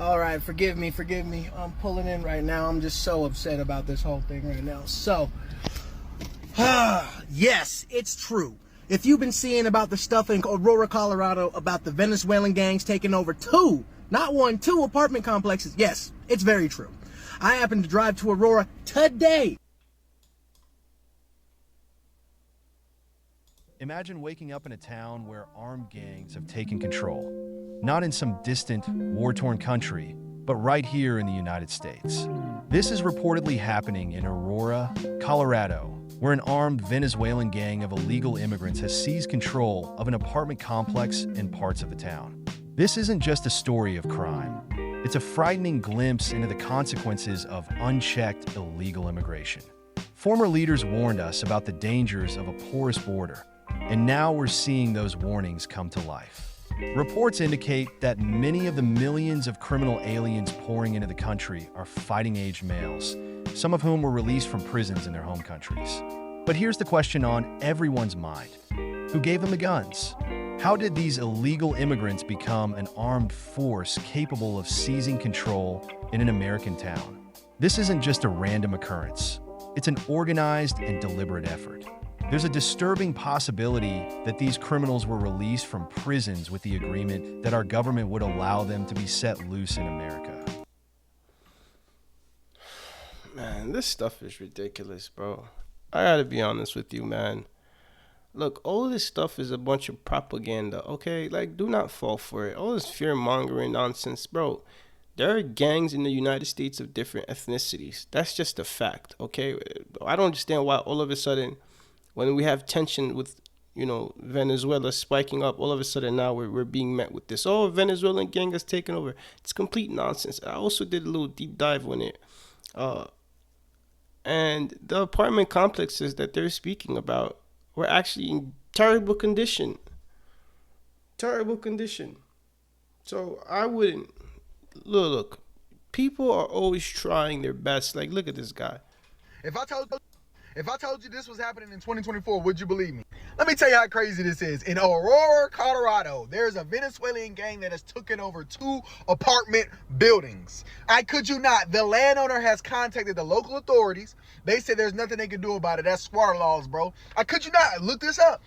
All right, forgive me. I'm pulling in right now. I'm just so upset about this whole thing right now. So, yes, it's true. If you've been seeing about the stuff in Aurora, Colorado, about the Venezuelan gangs taking over not one, two apartment complexes, yes, it's very true. I happened to drive to Aurora today. Imagine waking up in a town where armed gangs have taken control. Not in some distant, war-torn country, but right here in the United States. This is reportedly happening in Aurora, Colorado, where an armed Venezuelan gang of illegal immigrants has seized control of an apartment complex in parts of the town. This isn't just a story of crime. It's a frightening glimpse into the consequences of unchecked illegal immigration. Former leaders warned us about the dangers of a porous border, and now we're seeing those warnings come to life. Reports indicate that many of the millions of criminal aliens pouring into the country are fighting-age males, some of whom were released from prisons in their home countries. But here's the question on everyone's mind. Who gave them the guns? How did these illegal immigrants become an armed force capable of seizing control in an American town? This isn't just a random occurrence. It's an organized and deliberate effort. There's a disturbing possibility that these criminals were released from prisons with the agreement that our government would allow them to be set loose in America. Man, this stuff is ridiculous, bro. I gotta be honest with you, man. Look, all this stuff is a bunch of propaganda, okay? Like, do not fall for it. All this fear-mongering nonsense, bro. There are gangs in the United States of different ethnicities. That's just a fact, okay? I don't understand why all of a sudden, when we have tension with, Venezuela spiking up, all of a sudden now we're being met with this. Oh, Venezuelan gang has taken over. It's complete nonsense. I also did a little deep dive on it. And the apartment complexes that they're speaking about were actually in terrible condition. Terrible condition. So I wouldn't... Look, people are always trying their best. Like, look at this guy. If I told you this was happening in 2024, would you believe me? Let me tell you how crazy this is. In Aurora, Colorado, there's a Venezuelan gang that has taken over 2 apartment buildings. I kid you not. The landowner has contacted the local authorities. They said there's nothing they can do about it. That's squatter laws, bro. I kid you not. Look this up.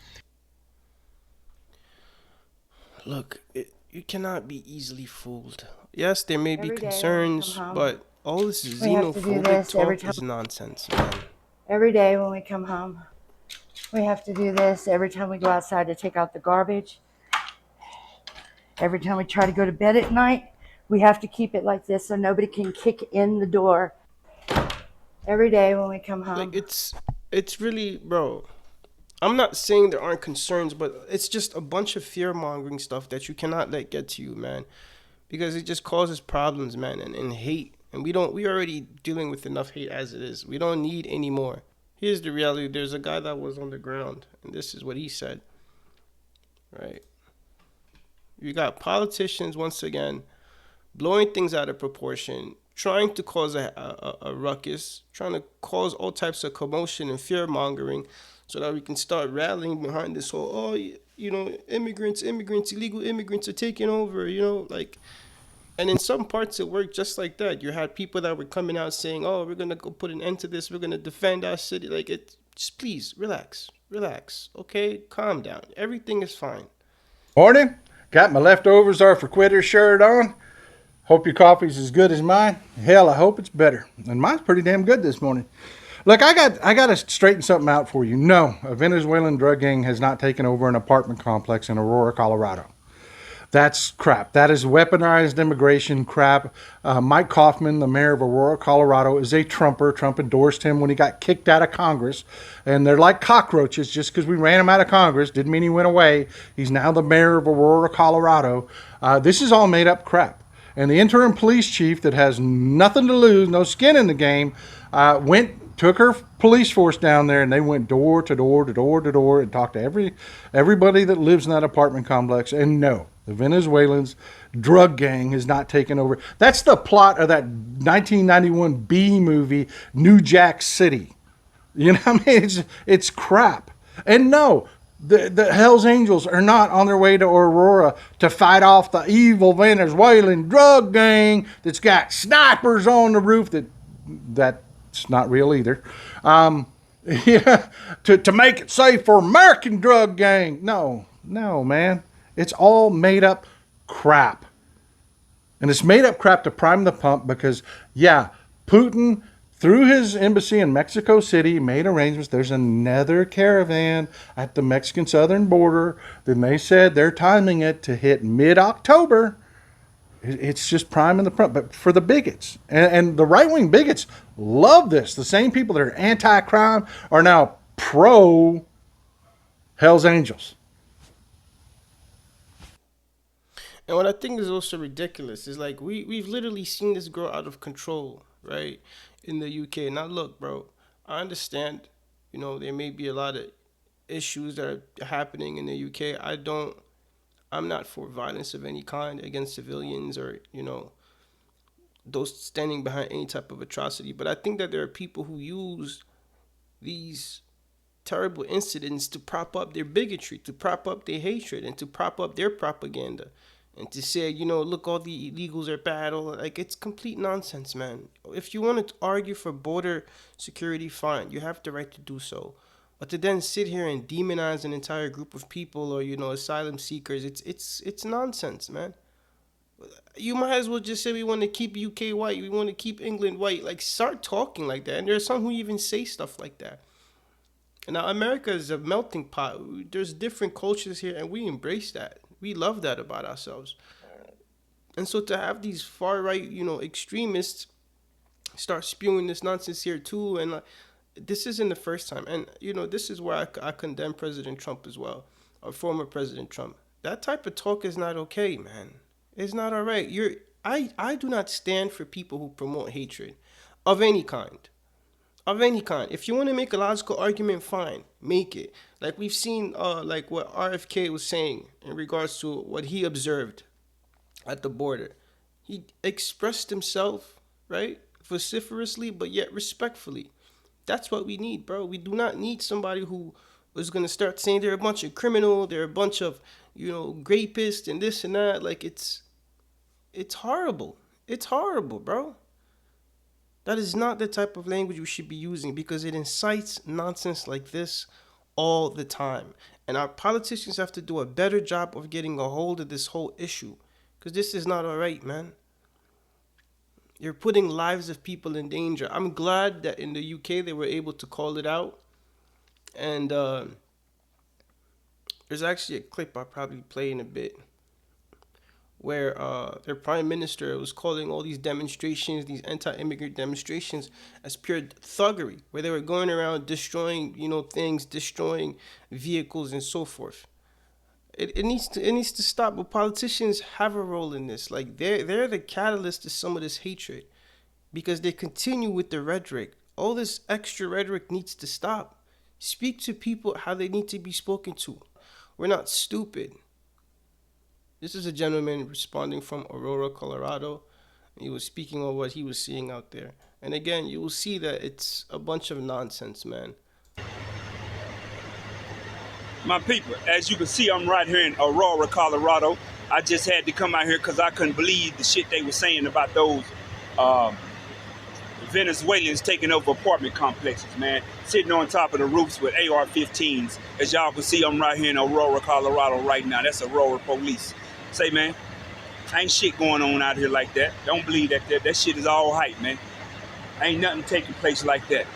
Look, you cannot be easily fooled. Yes, there may be concerns, but all this xenophobic talk is nonsense, man. Every day when we come home, we have to do this. Every time we go outside to take out the garbage, every time we try to go to bed at night, we have to keep it like this so nobody can kick in the door. Every day when we come home. Like, it's really, bro, I'm not saying there aren't concerns, but it's just a bunch of fear-mongering stuff that you cannot let get to you, man. Because it just causes problems, man, and hate. And we already dealing with enough hate as it is. We don't need any more. Here's the reality. There's a guy that was on the ground, and this is what he said. Right? You got politicians, once again, blowing things out of proportion, trying to cause a ruckus, trying to cause all types of commotion and fear-mongering so that we can start rallying behind this whole, immigrants, illegal immigrants are taking over, like... And in some parts it worked just like that. You had people that were coming out saying, oh, we're going to go put an end to this. We're going to defend our city. Like, just please, relax, okay? Calm down. Everything is fine. Morning. Got my leftovers are for quitters shirt on. Hope your coffee's as good as mine. Hell, I hope it's better. And mine's pretty damn good this morning. Look, I got to straighten something out for you. No, a Venezuelan drug gang has not taken over an apartment complex in Aurora, Colorado. That's crap. That is weaponized immigration crap. Mike Kaufman, the mayor of Aurora, Colorado, is a Trumper. Trump endorsed him when he got kicked out of Congress. And they're like cockroaches. Just because we ran him out of Congress didn't mean he went away. He's now the mayor of Aurora, Colorado. This is all made up crap. And the interim police chief that has nothing to lose, no skin in the game, took her police force down there, and they went door to door to door to door and talked to everybody that lives in that apartment complex. And no, the Venezuelans drug gang has not taken over. That's the plot of that 1991 B movie, New Jack City. You know what I mean? It's crap. And no, The Hells Angels are not on their way to Aurora to fight off the evil Venezuelan drug gang that's got snipers on the roof. That's not real either. Yeah, to make it safe for American drug gang. No, man. It's all made up crap. And it's made up crap to prime the pump because, yeah, Putin, through his embassy in Mexico City, made arrangements. There's another caravan at the Mexican southern border. Then they said they're timing it to hit mid-October. It's just priming the pump. But for the bigots, and the right-wing bigots love this. The same people that are anti-crime are now pro-Hells Angels. And what I think is also ridiculous is like we've literally seen this grow out of control, right? In the UK. Now look, bro, I understand, there may be a lot of issues that are happening in the UK. I'm not for violence of any kind against civilians or, those standing behind any type of atrocity. But I think that there are people who use these terrible incidents to prop up their bigotry, to prop up their hatred, and to prop up their propaganda. And to say, look, all the illegals are bad. It's complete nonsense, man. If you want to argue for border security, fine. You have the right to do so. But to then sit here and demonize an entire group of people or, asylum seekers, it's nonsense, man. You might as well just say we want to keep UK white. We want to keep England white. Like, start talking like that. And there are some who even say stuff like that. Now, America is a melting pot. There's different cultures here, and we embrace that. We love that about ourselves. And so to have these far-right, extremists start spewing this nonsense here too, and this isn't the first time. And, this is where I condemn President Trump as well, or former President Trump. That type of talk is not okay, man. It's not all right. I do not stand for people who promote hatred of any kind. Of any kind. If you want to make a logical argument, fine, make it. Like we've seen, like what RFK was saying in regards to what he observed at the border. He expressed himself, right, vociferously, but yet respectfully. That's what we need, bro. We do not need somebody who is going to start saying they're a bunch of criminals, they're a bunch of, rapists and this and that. Like, it's horrible. It's horrible, bro. That is not the type of language we should be using because it incites nonsense like this all the time. And our politicians have to do a better job of getting a hold of this whole issue because this is not all right, man. You're putting lives of people in danger. I'm glad that in the UK they were able to call it out. And there's actually a clip I'll probably play in a bit where their prime minister was calling all these demonstrations, these anti-immigrant demonstrations, as pure thuggery, where they were going around destroying, things, destroying vehicles and so forth. It needs to stop. But politicians have a role in this. Like they're the catalyst to some of this hatred, because they continue with the rhetoric. All this extra rhetoric needs to stop. Speak to people how they need to be spoken to. We're not stupid. This is a gentleman responding from Aurora, Colorado. He was speaking on what he was seeing out there. And again, you will see that it's a bunch of nonsense, man. My people, as you can see, I'm right here in Aurora, Colorado. I just had to come out here because I couldn't believe the shit they were saying about those Venezuelans taking over apartment complexes, man. Sitting on top of the roofs with AR-15s. As y'all can see, I'm right here in Aurora, Colorado right now. That's Aurora police. Say, man, ain't shit going on out here like that. Don't believe that. That shit is all hype, man. Ain't nothing taking place like that.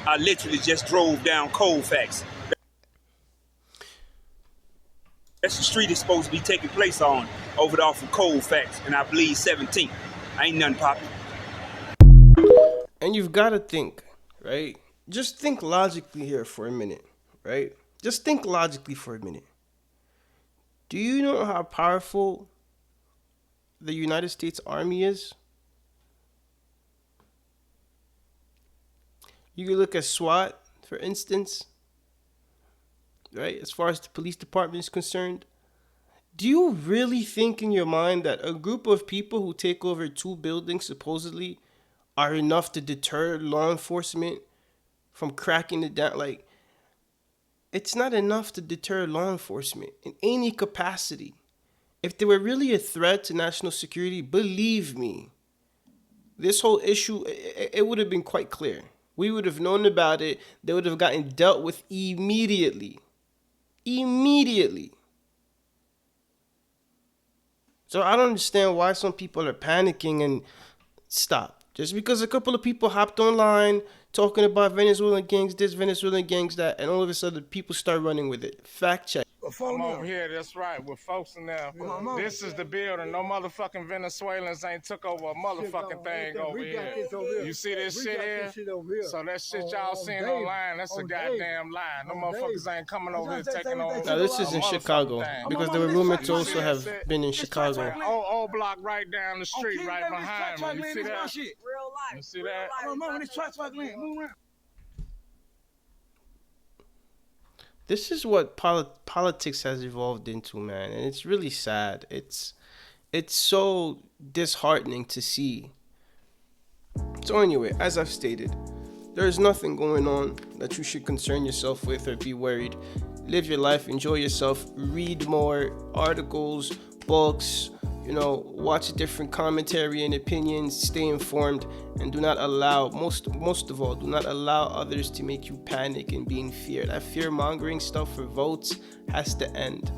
I literally just drove down Colfax. That's the street it's supposed to be taking place on, over there off of Colfax, and I believe 17th. Ain't nothing popping. And you've got to think, right? Just think logically here for a minute, right? Just think logically for a minute. Do you know how powerful the United States Army is? You can look at SWAT, for instance, right? As far as the police department is concerned. Do you really think in your mind that a group of people who take over 2 buildings supposedly are enough to deter law enforcement from cracking it down? Like, it's not enough to deter law enforcement in any capacity. If they were really a threat to national security, believe me, this whole issue, it would have been quite clear. We would have known about it. They would have gotten dealt with immediately. Immediately. So I don't understand why some people are panicking and stop. Just because a couple of people hopped online talking about Venezuelan gangs this, Venezuelan gangs that, and all of a sudden people start running with it. Fact check. I'm over here, that's right, with folks in there. This is the building. No motherfucking Venezuelans ain't took over a motherfucking thing over here. You see this shit here? So that shit y'all seen online, that's a goddamn lie. No motherfuckers ain't coming over here taking over. Now this is in Chicago, because the roommates also have been in Chicago. Old block right down the street, right behind me. You see that? You see that? This is what politics has evolved into, man, and it's really sad. It's so disheartening to see. So anyway, as I've stated, there is nothing going on that you should concern yourself with or be worried. Live your life, enjoy yourself, read more articles, books, watch different commentary and opinions, stay informed, and do not allow, most of all, do not allow others to make you panic and be in fear. That fear-mongering stuff for votes has to end.